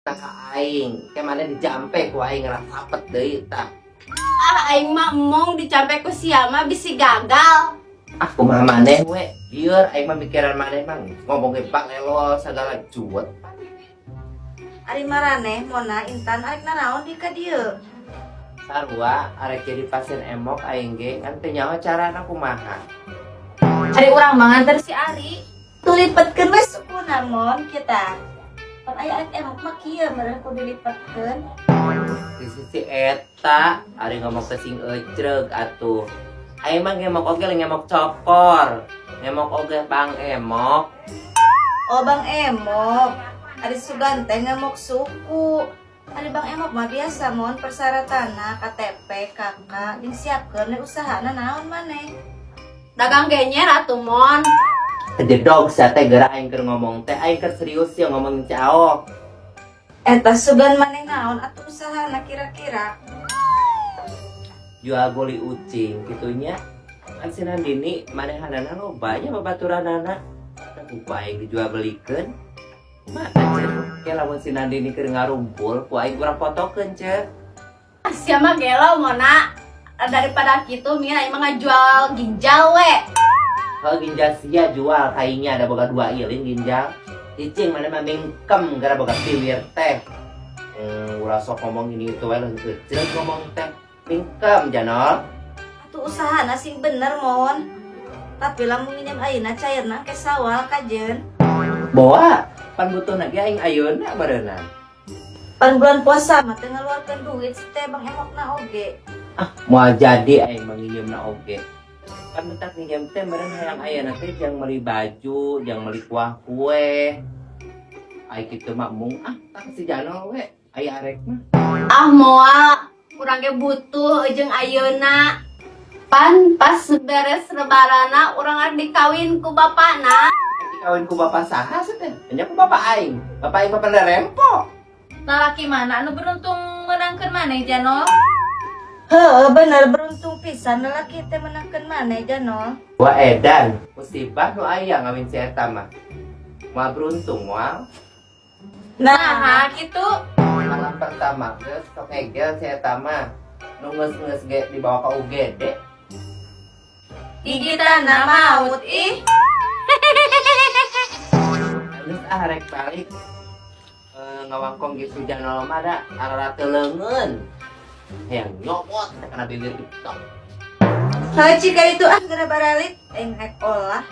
Aing kemana dijampe ku aing ngerasapet deui tah. Aing mah emong dicampe ku siama bisi gagal. Kumaha maneh we bieur aing mah mikiran maneh mah ngomong ge Pak Lelo sagala cuet. Ari maraneh mona Intan arek naraon di ka dieu. Sarua arek jadi pasien emok aing ge kan teu nyaho carana kumaha. Ari urang mah nganter si Ari. Tulipetkeun we sukuna mon kita. Pan aya arek emok mah kieu meureun kudu dilipetkeun. Di sisi eta ari ngomong teh sing ecreug atuh. Aing mah ngemok oge ngemok cokor. Ngemok oge Bang Emok. Oh Bang Emok, ari Sugan teh ngemok suku. Ari Bang Emok mah biasa mon persyaratanna KTP, KK, jeung siapkeun we usahana naon maneh. Dagang genyer atuh mon. Jedog sia teh geura aing keur ngomong teh aing keur serius ya ngomongin Ciaok. Eta Sugan maneh naon atuh usahana kira-kira? Jual beli ucing gitunya kan si Nandini manehanana lobanya babaturanana ku aing dijual belikeun mana ceu ke lamun si Nandini keur ngarumpul ku aing urang fotokeun ceu Sia mah gelo mona. Daripada kitu mieun aing mah ngajual ginjal we. kalau ginjal sia jual kaingnya ada boga 2 ieuling ginjal cicing mana mah mingkem gara boga piwir teh ulah sok ngomong ini itu we kecil ngomong teh mingkem janol Atuh usahana sing bener mon. Tapi lamun nginjem ayeuna cairna ke sawal kajeun. bawa pan butuhna ge aing ayeuna bareuna Pan bulan puasa mah teu ngaluarkeun duit si teh Bang Emokna oge. mau jadi aing manginjemna oge kan mentak nginjem teh meureun hayang ayeuna teh jang meuli baju jang meuli kuah kue ai kitu mah mung tak si janol we aya arek mah Moal urang ge butuh jeung ayeuna. Pan pas beres lebarana urang arep dikawin ku bapana. dikawin ku bapak saha teh nya ku bapak aing bapak rempo Lalaki mana anu beruntung menangkeun maneh Janol? Heuh bener beruntung pisan lalaki teh menangkeun maneh Janol. gua edan musibah nu aya ngawin si eta mah moal beruntung moal Nah, gitu. malam pertama geus sok egel si eta mah nu geus ge dibawa ka UGD Gigitanna maut ih. Terus rek balik ngawangkong gitu janol mah da arara teu leungeun hayang nyomot karena bibir TikTok Heuh cika itu gara baralit aing rek olah.